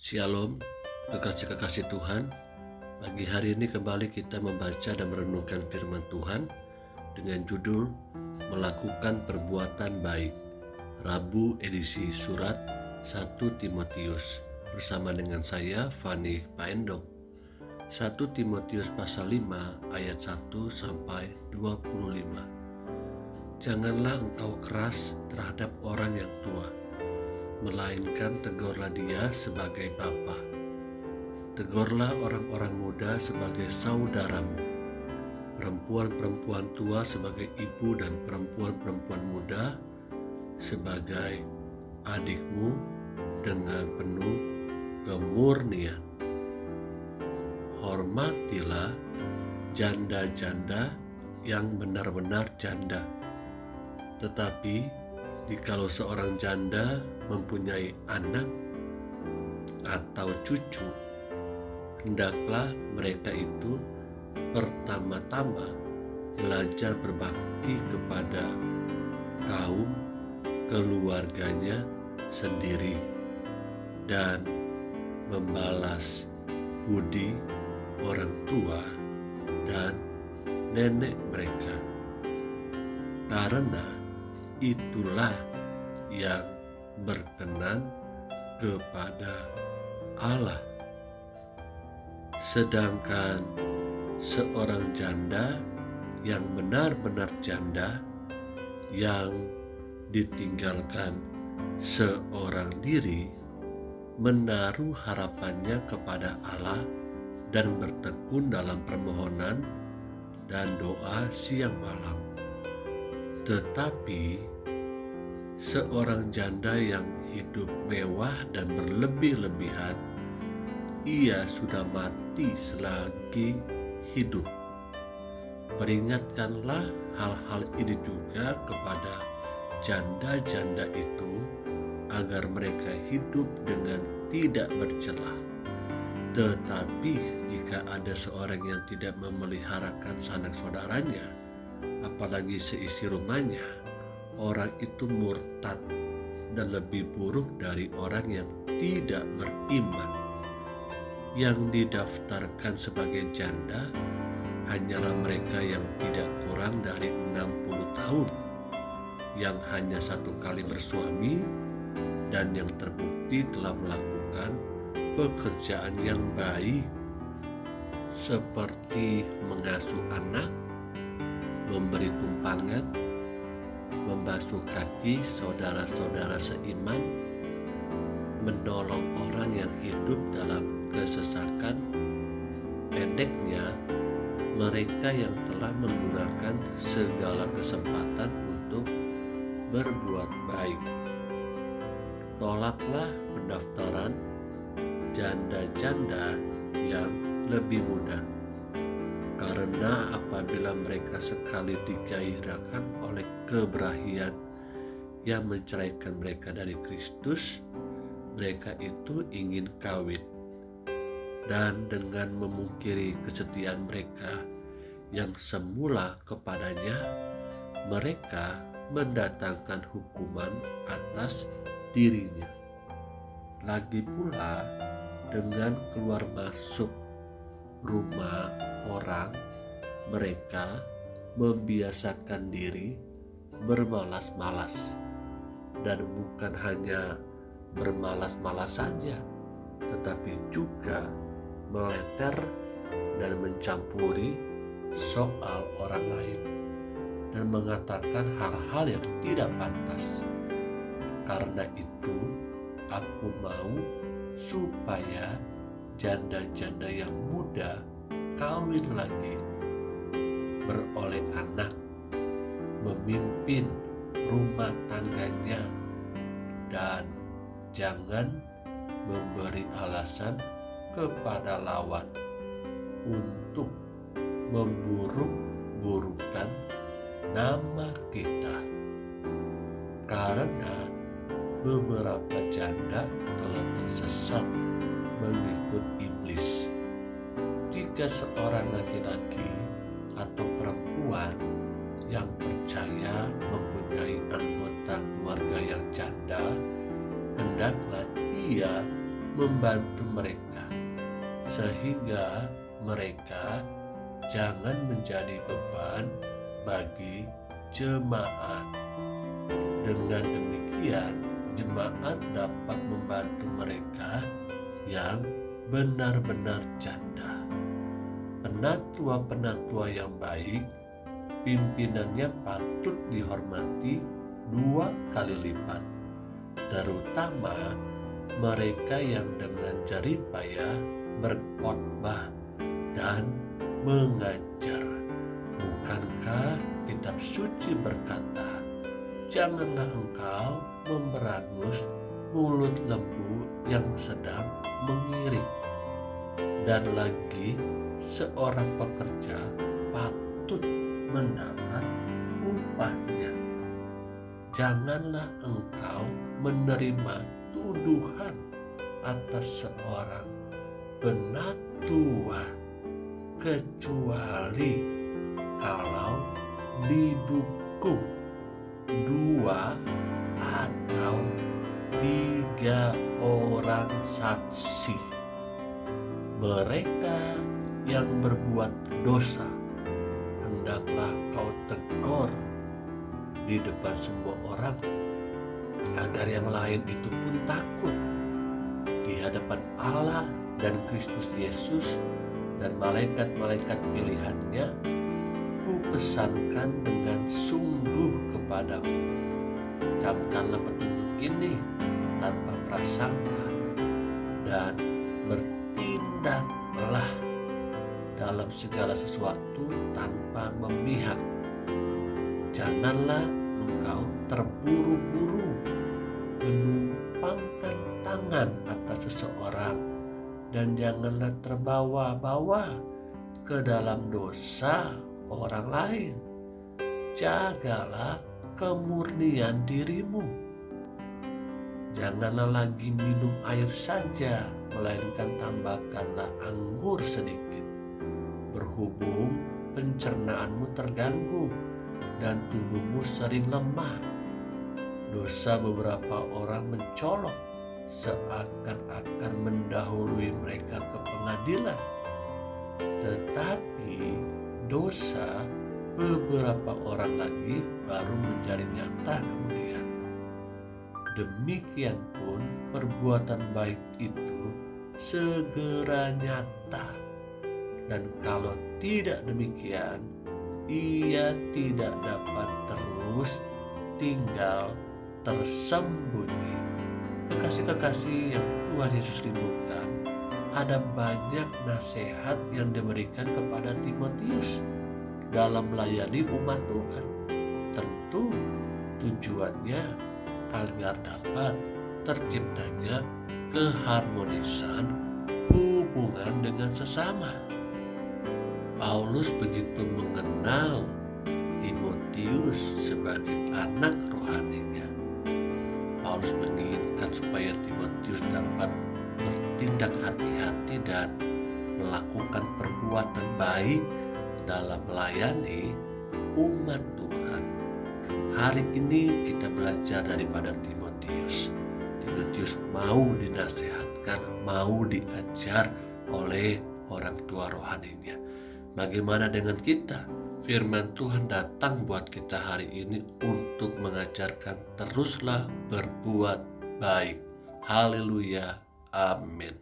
Shalom, kekasih-kekasih Tuhan. Pagi hari ini kembali kita membaca dan merenungkan firman Tuhan dengan judul Melakukan Perbuatan Baik. Rabu edisi surat 1 Timotius bersama dengan saya Fani Paendong. 1 Timotius pasal 5 ayat 1 sampai 25. Janganlah engkau keras terhadap orang yang tua, melainkan tegurlah dia sebagai bapa. Tegurlah orang-orang muda sebagai saudaramu, perempuan-perempuan tua sebagai ibu, dan perempuan-perempuan muda sebagai adikmu dengan penuh kemurnian. Hormatilah janda-janda yang benar-benar janda. Tetapi jikalau seorang janda mempunyai anak atau cucu, hendaklah mereka itu pertama-tama belajar berbakti kepada kaum keluarganya sendiri dan membalas budi orang tua dan nenek mereka, karena itulah yang berkenan kepada Allah. Sedangkan seorang janda yang benar-benar janda, yang ditinggalkan seorang diri, menaruh harapannya kepada Allah dan bertekun dalam permohonan dan doa siang malam. Tetapi seorang janda yang hidup mewah dan berlebih-lebihan, ia sudah mati selagi hidup. Peringatkanlah hal-hal ini juga kepada janda-janda itu, agar mereka hidup dengan tidak bercelah. Tetapi jika ada seorang yang tidak memeliharakan sanak saudaranya, apalagi seisi rumahnya, orang itu murtad dan lebih buruk dari orang yang tidak beriman. Yang didaftarkan sebagai janda hanyalah mereka yang tidak kurang dari 60 tahun, yang hanya satu kali bersuami, dan yang terbukti telah melakukan pekerjaan yang baik, seperti mengasuh anak, memberi tumpangan, membasuh kaki saudara-saudara seiman, menolong orang yang hidup dalam kesesakan. Pendeknya, mereka yang telah menggunakan segala kesempatan untuk berbuat baik. Tolaklah pendaftaran janda-janda yang lebih muda, karena apabila mereka sekali digairahkan oleh keberahian yang menceraikan mereka dari Kristus, mereka itu ingin kawin, dan dengan memungkiri kesetiaan mereka yang semula kepadanya, mereka mendatangkan hukuman atas dirinya. Lagi pula, dengan keluar masuk rumah orang, mereka membiasakan diri bermalas-malas, dan bukan hanya bermalas-malas saja, tetapi juga meleter dan mencampuri soal orang lain dan mengatakan hal-hal yang tidak pantas. Karena itu, aku mau supaya janda-janda yang muda kawin lagi, beroleh anak, memimpin rumah tangganya, dan jangan memberi alasan kepada lawan untuk memburuk-burukkan nama kita. Karena beberapa janda telah tersesat mengikut iblis. Jika seorang laki-laki atau perempuan yang percaya mempunyai anggota keluarga yang janda, hendaklah ia membantu mereka, sehingga mereka jangan menjadi beban bagi jemaat. Dengan demikian, jemaat dapat membantu mereka yang benar-benar janda. Penatua-penatua yang baik, pimpinannya patut dihormati 2 kali lipat, terutama mereka yang dengan jerih payah berkhotbah dan mengajar. Bukankah kitab suci berkata, "Janganlah engkau memberangus mulut lembu yang sedang mengiring." Dan lagi, seorang pekerja patut mendapat upahnya. Janganlah engkau menerima tuduhan atas seorang penatua, kecuali kalau didukung 2 atau 3 orang saksi. Mereka yang berbuat dosa hendaklah kau tegur di depan semua orang, agar yang lain itu pun takut di hadapan Allah dan Kristus Yesus dan malaikat-malaikat pilihannya. Ku pesankan dengan sungguh kepadamu, camkanlah petunjuk ini tanpa prasangka, dan bertindaklah dalam segala sesuatu tanpa memihak. Janganlah engkau terburu-buru menumpangkan tangan atas seseorang, dan janganlah terbawa-bawa ke dalam dosa orang lain. Jagalah kemurnian dirimu. Janganlah lagi minum air saja, melainkan tambahkanlah anggur sedikit. Berhubung pencernaanmu terganggu dan tubuhmu sering lemah. Dosa beberapa orang mencolok seakan-akan mendahului mereka ke pengadilan, tetapi dosa beberapa orang lagi baru menjadi nyata kemudian. Demikian pun perbuatan baik itu segera nyata, dan kalau tidak demikian, ia tidak dapat terus tinggal tersembunyi. Kekasih-kekasih yang Tuhan Yesus rindukan, ada banyak nasihat yang diberikan kepada Timotius dalam melayani umat Tuhan. Tentu tujuannya agar dapat terciptanya keharmonisan hubungan dengan sesama. Paulus begitu mengenal Timotius sebagai anak rohaninya. Paulus menginginkan supaya Timotius dapat bertindak hati-hati dan melakukan perbuatan baik dalam melayani umat Tuhan. Hari ini kita belajar daripada Timotius. Timotius mau dinasihatkan, mau diajar oleh orang tua rohaninya. Bagaimana dengan kita? Firman Tuhan datang buat kita hari ini untuk mengajarkan teruslah berbuat baik. Haleluya. Amin.